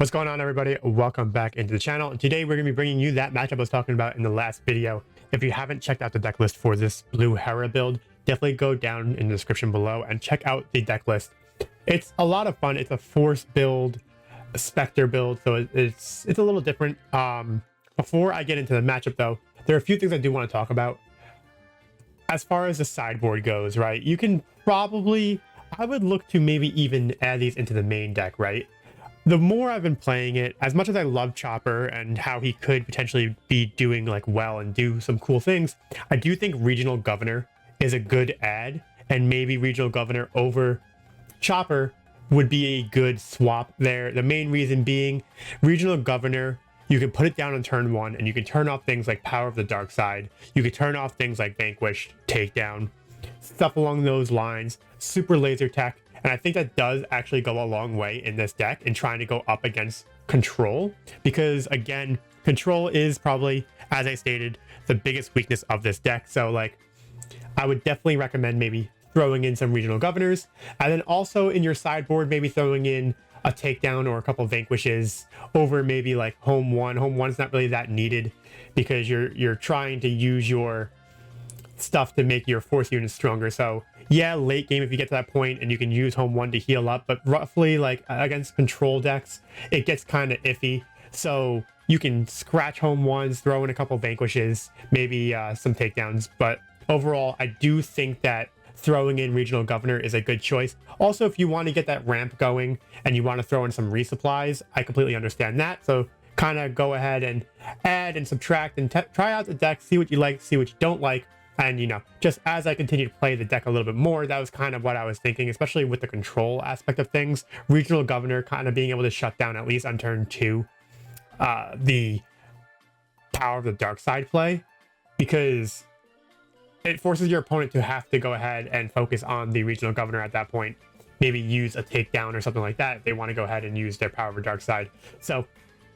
What's going on, everybody? Welcome back into the channel. And today we're going to be bringing you that matchup I was talking about in the last video. If you haven't checked out the deck list for this blue Hera build, definitely go down in the description below and check out the deck list. It's a lot of fun. It's a Force build, a Spectre build, so it's a little different. Before I get into the matchup, though, there are a few things I do want to talk about. As far as the sideboard goes, right, you can probably, I would look to maybe even add these into the main deck, right? The more I've been playing it, as much as I love Chopper and how he could potentially be doing like well and do some cool things, I do think Regional Governor is a good add, and maybe Regional Governor over Chopper would be a good swap there. The main reason being, Regional Governor, you can put it down on turn one and you can turn off things like Power of the Dark Side. You can turn off things like Vanquished, Takedown, stuff along those lines, super laser tech. And I think that does actually go a long way in this deck in trying to go up against Control, because again, Control is probably, as I stated, the biggest weakness of this deck. So like, I would definitely recommend maybe throwing in some Regional Governors, and then also in your sideboard, maybe throwing in a Takedown or a couple Vanquishes over maybe like Home One. Home One's not really that needed because you're trying to use your stuff to make your Force units stronger. So yeah, late game if you get to that point and you can use Home One to heal up, but roughly like against Control decks, it gets kind of iffy. So you can scratch Home Ones, throw in a couple Vanquishes, maybe some Takedowns, but overall I do think that throwing in Regional Governor is a good choice. Also, if you want to get that ramp going and you want to throw in some resupplies, I completely understand that. So kind of go ahead and add and subtract and try out the deck, see what you like, see what you don't like. And, you know, just as I continue to play the deck a little bit more, that was kind of what I was thinking, especially with the control aspect of things. Regional Governor kind of being able to shut down, at least on turn two, the Power of the Dark Side play, because it forces your opponent to have to go ahead and focus on the Regional Governor at that point. Maybe use a Takedown or something like that if they want to go ahead and use their Power of the Dark Side. So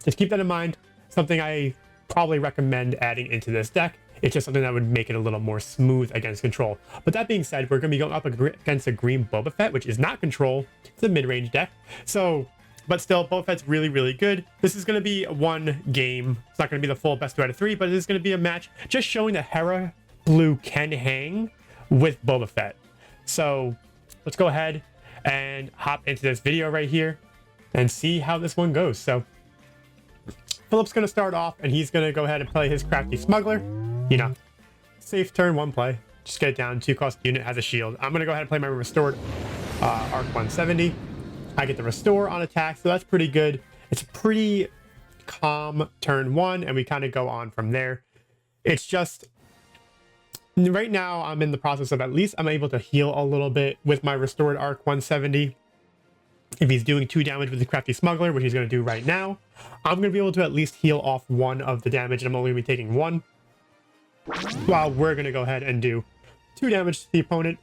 just keep that in mind. Something I probably recommend adding into this deck. It's just something that would make it a little more smooth against Control. But that being said, we're going to be going up against a green Boba Fett, which is not Control. It's a mid-range deck. So, but still, Boba Fett's really, really good. This is going to be one game. It's not going to be the full best 2 out of 3, but it is going to be a match just showing that Hera Blue can hang with Boba Fett. So let's go ahead and hop into this video right here and see how this one goes. So Philip's going to start off, and he's going to go ahead and play his Crafty Smuggler. You know, safe turn, one play. Just get it down. 2-cost unit, has a shield. I'm going to go ahead and play my restored Arc 170. I get the restore on attack, so that's pretty good. It's a pretty calm turn one, and we kind of go on from there. It's just, right now, I'm in the process of at least I'm able to heal a little bit with my restored Arc 170. If he's doing 2 damage with the Crafty Smuggler, which he's going to do right now, I'm going to be able to at least heal off 1 of the damage, and I'm only going to be taking 1. While we're going to go ahead and do 2 damage to the opponent.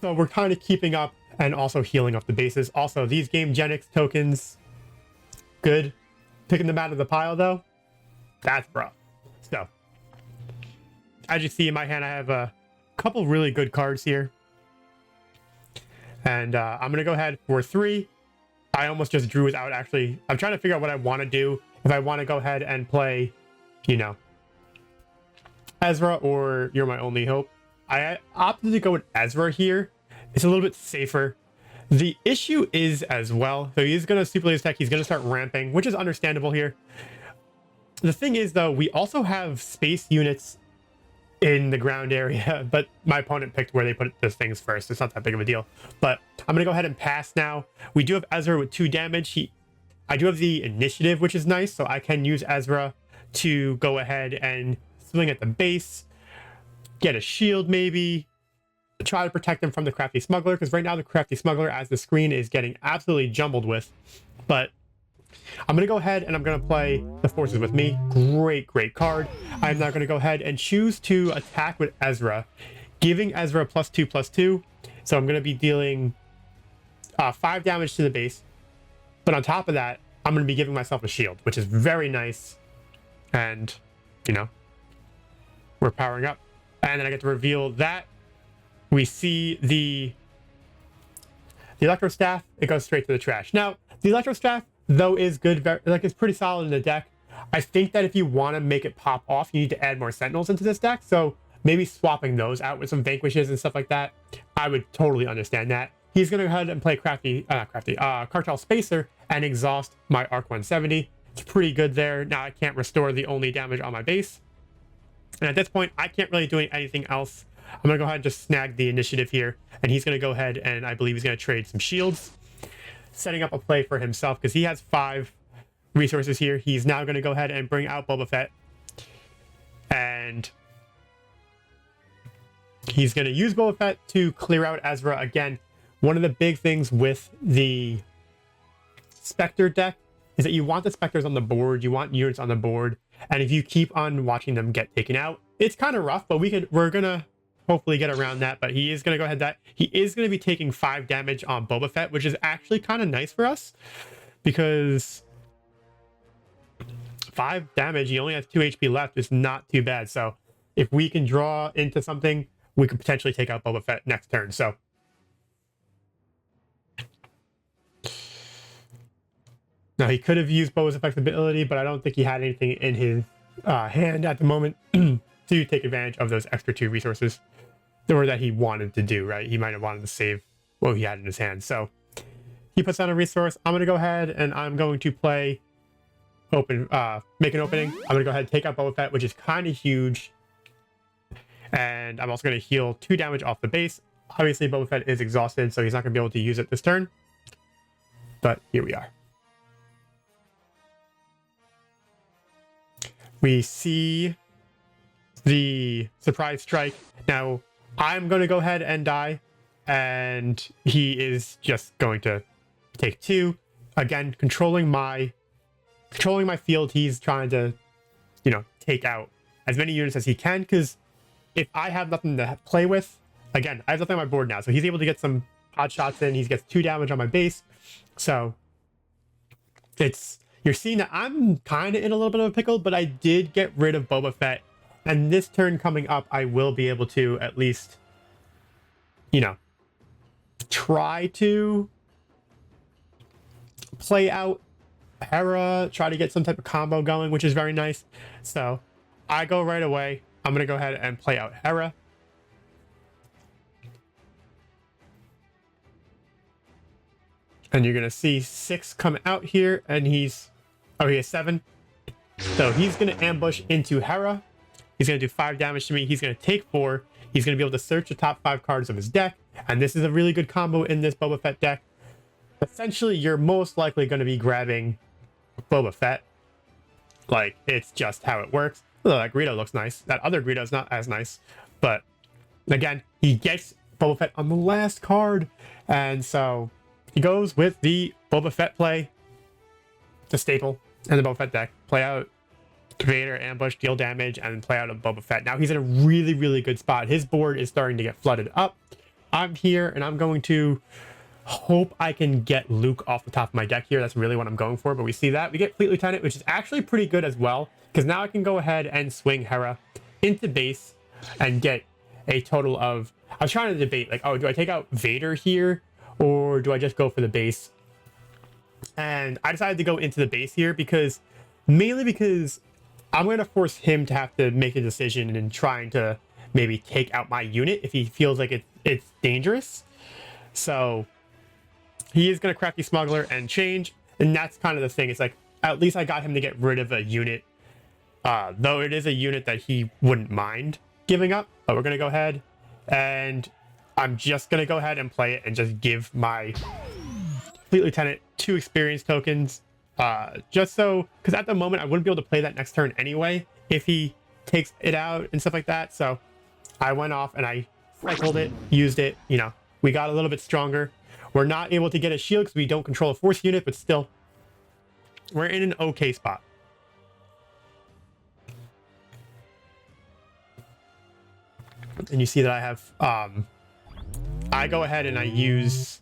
So we're kind of keeping up and also healing up the bases. Also, these Game Genics tokens, good. Picking them out of the pile, though, that's rough. So, as you see in my hand, I have a couple really good cards here. And I'm going to go ahead for 3. I almost just drew without actually... I'm trying to figure out what I want to do. If I want to go ahead and play, you know, Ezra or You're My Only Hope. I opted to go with Ezra here. It's a little bit safer. The issue is as well, so he's going to super laser tech. He's going to start ramping, which is understandable here. The thing is, though, we also have space units in the ground area, but my opponent picked where they put those things first. It's not that big of a deal. But I'm going to go ahead and pass now. We do have Ezra with 2 damage. I do have the initiative, which is nice, so I can use Ezra to go ahead and swing at the base, get a shield maybe, try to protect them from the Crafty Smuggler, because right now the Crafty Smuggler, as the screen is getting absolutely jumbled with. But I'm going to go ahead and I'm going to play the Forces with me. Great card. I'm now going to go ahead and choose to attack with Ezra, giving Ezra +2/+2. So I'm going to be dealing 5 damage to the base. But on top of that, I'm going to be giving myself a shield, which is very nice. And, you know, we're powering up. And then I get to reveal that. We see the Electro Staff. It goes straight to the trash. Now, the Electro Staff though, is good. Like, it's pretty solid in the deck. I think that if you want to make it pop off, you need to add more Sentinels into this deck. So maybe swapping those out with some Vanquishes and stuff like that, I would totally understand that. He's going to go ahead and play Cartel Spacer and exhaust my Arc 170. It's pretty good there. Now I can't restore the only damage on my base. And at this point, I can't really do anything else. I'm going to go ahead and just snag the initiative here. And he's going to go ahead and I believe he's going to trade some shields, setting up a play for himself because he has 5 resources here. He's now going to go ahead and bring out Boba Fett. And he's going to use Boba Fett to clear out Ezra. Again, one of the big things with the Spectre deck is that you want the Spectres on the board. You want units on the board. And if you keep on watching them get taken out, it's kind of rough, but we're going to hopefully get around that. But he is going to go ahead that he is going to be taking 5 damage on Boba Fett, which is actually kind of nice for us because 5 damage, he only has 2 HP left, is not too bad. So if we can draw into something, we could potentially take out Boba Fett next turn. So now he could have used Boba's effective ability, but I don't think he had anything in his hand at the moment to take advantage of those extra 2 resources or that he wanted to do, right? He might have wanted to save what he had in his hand. So he puts down a resource. I'm going to go ahead and I'm going to play make an opening. I'm going to go ahead and take out Boba Fett, which is kind of huge. And I'm also going to heal 2 damage off the base. Obviously, Boba Fett is exhausted, so he's not going to be able to use it this turn. But here we are. We see the surprise strike. Now, I'm going to go ahead and die, and he is just going to take 2. Again, controlling my field. He's trying to, take out as many units as he can, because if I have nothing to play with, again, I have nothing on my board now, so he's able to get some odd shots in. He gets 2 damage on my base, so you're seeing that I'm kind of in a little bit of a pickle, but I did get rid of Boba Fett. And this turn coming up, I will be able to at least, try to play out Hera, try to get some type of combo going, which is very nice. So I go right away. I'm going to go ahead and play out Hera. And you're going to see 6 come out here, and he has 7. So he's going to ambush into Hera. He's going to do 5 damage to me. He's going to take 4. He's going to be able to search the top 5 cards of his deck. And this is a really good combo in this Boba Fett deck. Essentially, you're most likely going to be grabbing Boba Fett. Like, it's just how it works. Although that Greedo looks nice. That other Greedo is not as nice. But again, he gets Boba Fett on the last card. And so he goes with the Boba Fett play, the staple, and the Boba Fett deck. Play out Vader, ambush, deal damage, and play out a Boba Fett. Now he's in a really, really good spot. His board is starting to get flooded up. I'm here, and I'm going to hope I can get Luke off the top of my deck here. That's really what I'm going for, but we see that. We get Fleet Lieutenant, which is actually pretty good as well, because now I can go ahead and swing Hera into base and get a total of... I was trying to debate, like, oh, do I take out Vader here, or do I just go for the base? And I decided to go into the base here mainly because I'm going to force him to have to make a decision in trying to maybe take out my unit if he feels like it's dangerous. So he is going to Crafty Smuggler and change. And that's kind of the thing. It's like, at least I got him to get rid of a unit. Though it is a unit that he wouldn't mind giving up. But we're going to go ahead and I'm just going to go ahead and play it and just give my Fleet Lieutenant 2 experience tokens. Just so, because at the moment I wouldn't be able to play that next turn anyway if he takes it out and stuff like that. So I went off and I cycled it, used it, we got a little bit stronger. We're not able to get a shield because we don't control a force unit, but still, we're in an okay spot. And you see that I have, I go ahead and I use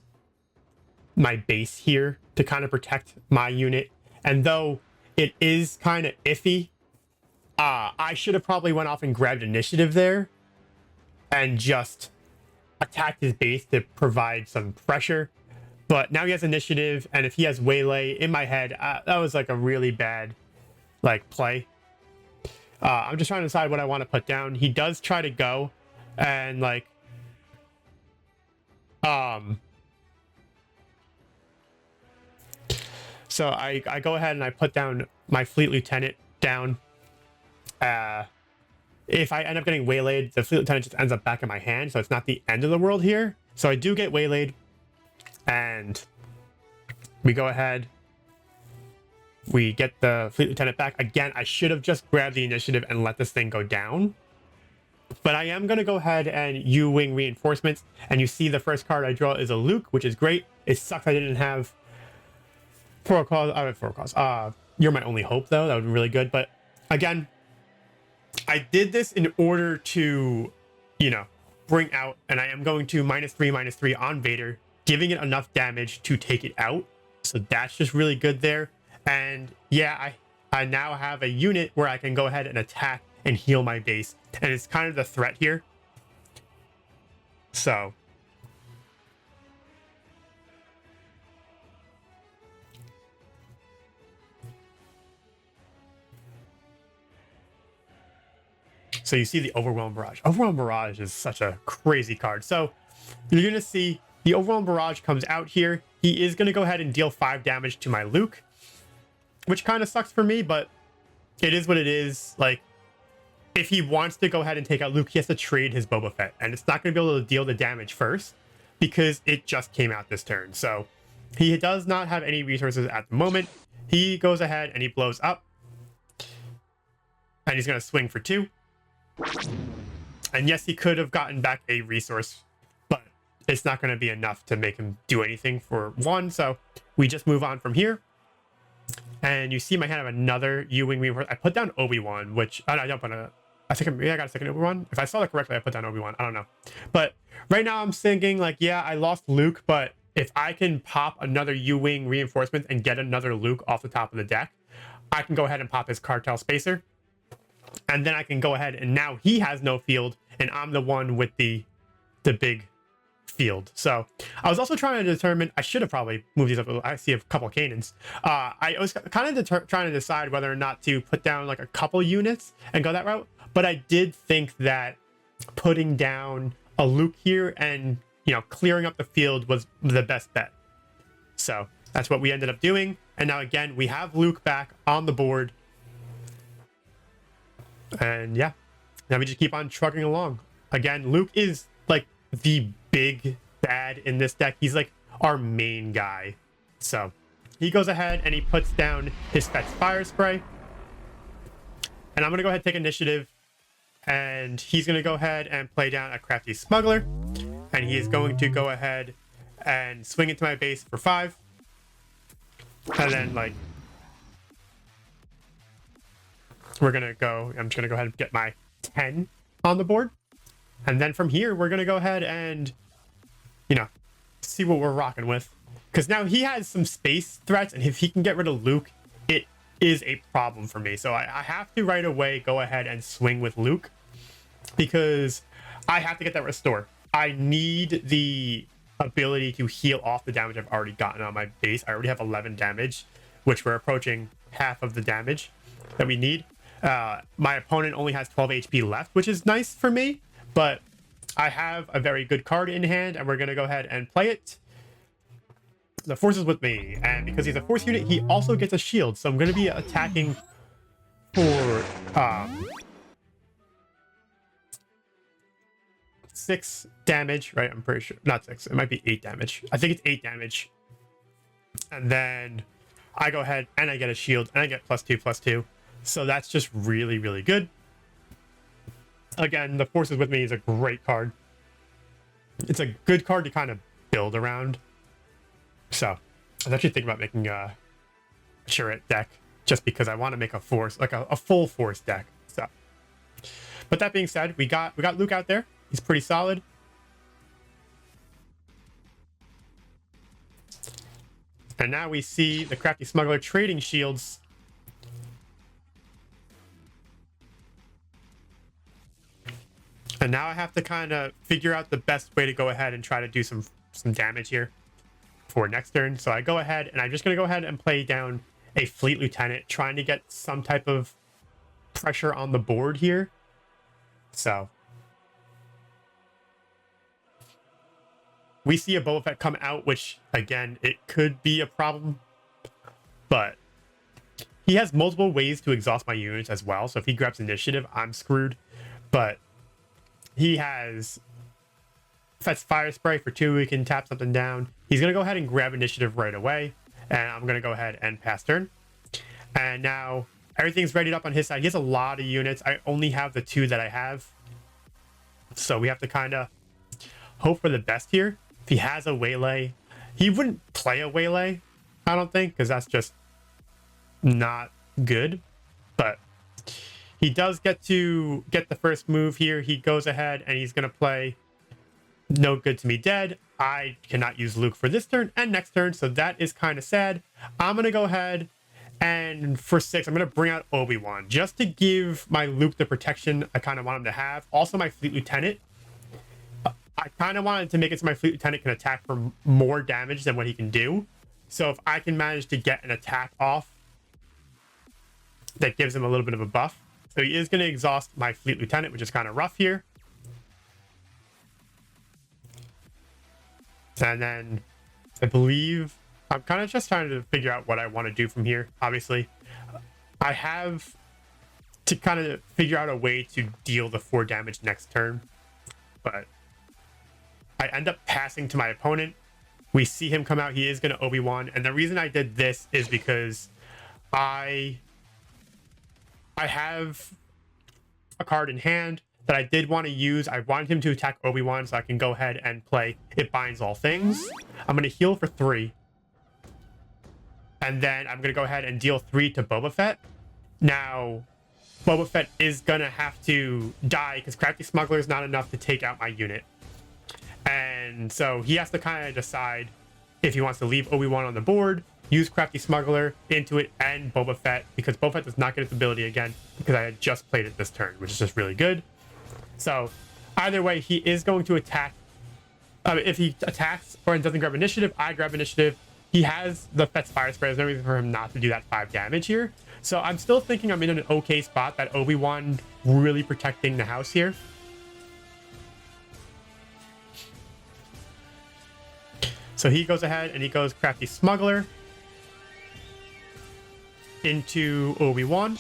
my base here to kind of protect my unit. And though it is kind of iffy, I should have probably went off and grabbed initiative there and just attacked his base to provide some pressure. But now he has initiative, and if he has waylay, in my head, that was like a really bad like play. I'm just trying to decide what I want to put down. He does try to go, and like, so I go ahead and I put down my fleet lieutenant down. If I end up getting waylaid, the fleet lieutenant just ends up back in my hand, so it's not the end of the world here. So I do get waylaid, and we go ahead. We get the fleet lieutenant back. Again, I should have just grabbed the initiative and let this thing go down. But I am going to go ahead and U-wing reinforcements. And you see the first card I draw is a Luke, which is great. It sucks I didn't have protocols. I have protocols. You're my only hope, though. That would be really good. But again, I did this in order to, you know, bring out, and I am going to -3/-3 on Vader, giving it enough damage to take it out. So that's just really good there. And yeah, I now have a unit where I can go ahead and attack and heal my base. And it's kind of the threat here. So you see the Overwhelm Barrage. Overwhelm Barrage is such a crazy card. So you're going to see the Overwhelm Barrage comes out here. He is going to go ahead and deal 5 damage to my Luke, which kind of sucks for me, but it is what it is. Like, if he wants to go ahead and take out Luke, he has to trade his Boba Fett, and it's not going to be able to deal the damage first because it just came out this turn. So he does not have any resources at the moment. He goes ahead and he blows up, and he's going to swing for 2. And yes, he could have gotten back a resource, but it's not going to be enough to make him do anything for 1. So we just move on from here. And you see my hand have another U-wing reinforcement. I put down Obi-Wan, which I don't put a. I think maybe I got a second Obi-Wan. If I saw that correctly, I put down Obi-Wan. I don't know. But right now I'm thinking like, yeah, I lost Luke, but if I can pop another U-wing reinforcement and get another Luke off the top of the deck, I can go ahead and pop his Cartel Spacer. And then I can go ahead and now he has no field, and I'm the one with the big field. So I was also trying to determine, I should have probably moved these up. I see a couple of cannons. I was kind of trying to decide whether or not to put down like a couple units and go that route. But I did think that putting down a Luke here and, you know, clearing up the field was the best bet. So that's what we ended up doing. And now again, we have Luke back on the board. And yeah, now we just keep on trucking along. Again, Luke is like the big bad in this deck. He's like our main guy. So he goes ahead and he puts down his Fett's Fire Spray. And I'm going to go ahead and take initiative. And he's going to go ahead and play down a Crafty Smuggler. And he is going to go ahead and swing into my base for 5. And then like, we're going to go, I'm just going to go ahead and get my 10 on the board. And then from here, we're going to go ahead and, you know, see what we're rocking with. Because now he has some space threats, and if he can get rid of Luke, it is a problem for me. So I have to right away go ahead and swing with Luke, because I have to get that restore. I need the ability to heal off the damage I've already gotten on my base. I already have 11 damage, which we're approaching half of the damage that we need. My opponent only has 12 HP left, which is nice for me, but I have a very good card in hand, and we're going to go ahead and play it. The Force is with me, and because he's a Force unit, he also gets a shield, so I'm going to be attacking for 6 damage, right? I'm pretty sure. Not 6. It might be 8 damage. I think it's 8 damage. And then I go ahead and I get a shield, and I get +2/+2. So that's just really, really good. Again, the Force is with me is a great card. It's a good card to kind of build around. So I was actually thinking about making a turret deck just because I want to make a Force, like a full Force deck. So, but that being said, we got Luke out there. He's pretty solid. And now we see the Crafty Smuggler trading shields. And now I have to kind of figure out the best way to go ahead and try to do some damage here. for next turn. So I go ahead and I'm just going to go ahead and play down a Fleet Lieutenant, trying to get some type of pressure on the board here. So we see a Boba Fett come out, which again, it could be a problem, but he has multiple ways to exhaust my units as well. So if he grabs initiative, I'm screwed. But he has Fett's Fire Spray for 2. We can tap something down. He's going to go ahead and grab initiative right away. And I'm going to go ahead and pass turn. And now everything's readied up on his side. He has a lot of units. I only have the 2 that I have. So we have to kind of hope for the best here. If he has a waylay, he wouldn't play a waylay, I don't think, because that's just not good. But he does get to get the first move here. He goes ahead and he's going to play No Good to Me Dead. I cannot use Luke for this turn and next turn, so that is kind of sad. I'm going to go ahead and for 6, I'm going to bring out Obi-Wan just to give my Luke the protection I kind of want him to have. Also, my Fleet Lieutenant. I kind of wanted to make it so my Fleet Lieutenant can attack for more damage than what he can do. So if I can manage to get an attack off, that gives him a little bit of a buff. So he is going to exhaust my Fleet Lieutenant, which is kind of rough here. And then I believe I'm kind of just trying to figure out what I want to do from here. Obviously, I have to kind of figure out a way to deal the 4 damage next turn. But I end up passing to my opponent. We see him come out. He is going to Obi-Wan. And the reason I did this is because I have a card in hand that I did want to use. I wanted him to attack Obi-Wan, so I can go ahead and play It Binds All Things. I'm going to heal for 3. And then I'm going to go ahead and deal 3 to Boba Fett. Now, Boba Fett is going to have to die because Crafty Smuggler is not enough to take out my unit. And so he has to kind of decide if he wants to leave Obi-Wan on the board, use Crafty Smuggler into it, and Boba Fett, because Boba Fett does not get its ability again because I had just played it this turn, which is just really good. So either way, he is going to attack. If he attacks or doesn't grab initiative, I grab initiative. He has the Fett's Fire Spray. There's no reason for him not to do that 5 damage here. So I'm still thinking I'm in an okay spot, that Obi-Wan really protecting the house here. So he goes ahead and he goes Crafty Smuggler into Obi-Wan.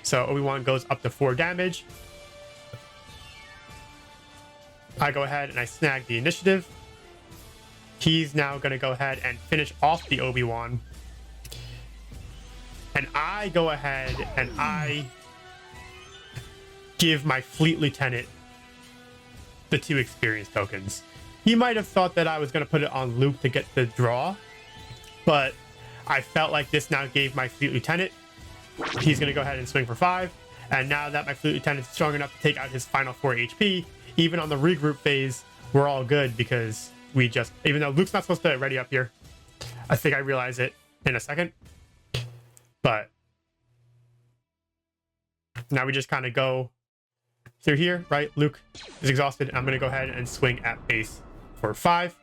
So Obi-Wan goes up to 4 damage. I go ahead and I snag the initiative. He's now going to go ahead and finish off the Obi-Wan. And I go ahead and I give my Fleet Lieutenant the 2 experience tokens. He might have thought that I was going to put it on Luke to get the draw, but I felt like this now gave my Fleet Lieutenant. He's going to go ahead and swing for 5. And now that my Fleet Lieutenant is strong enough to take out his final 4 HP, even on the regroup phase, we're all good because we just, even though Luke's not supposed to ready up here, I think I realize it in a second. But now we just kind of go through here, right? Luke is exhausted. I'm going to go ahead and swing at base for 5.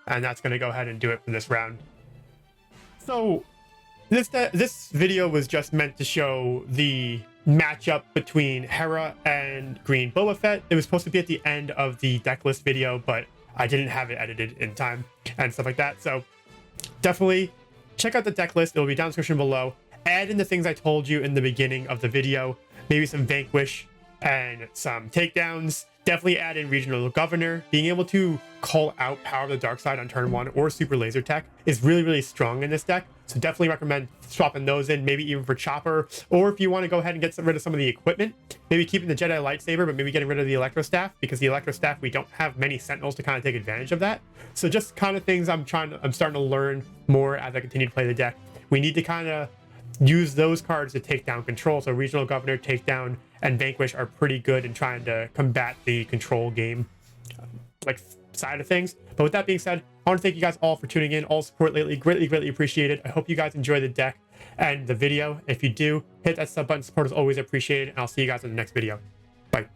And that's going to go ahead and do it for this round. So this video was just meant to show the matchup between Hera and Green Boba Fett. It was supposed to be at the end of the deck list video, but I didn't have it edited in time and stuff like that. So definitely check out the deck list. It will be down in the description below. Add in the things I told you in the beginning of the video. Maybe some Vanquish and some takedowns. Definitely add in Regional Governor. Being able to call out Power of the Dark Side on turn 1 or Super Laser Tech is really, really strong in this deck. So definitely recommend swapping those in, maybe even for Chopper. Or if you want to go ahead and get rid of some of the equipment, maybe keeping the Jedi Lightsaber, but maybe getting rid of the Electro Staff, because the Electro Staff, we don't have many Sentinels to kind of take advantage of that. So just kind of things I'm starting to learn more as I continue to play the deck. We need to kind of use those cards to take down control. So Regional Governor, Takedown, and Vanquish are pretty good in trying to combat the control game side of things. But with that being said, I want to thank you guys all for tuning in. All support lately, greatly appreciated. I hope you guys enjoy the deck and the video. If you do, hit that sub button. Support is always appreciated, and I'll see you guys in the next video. Bye.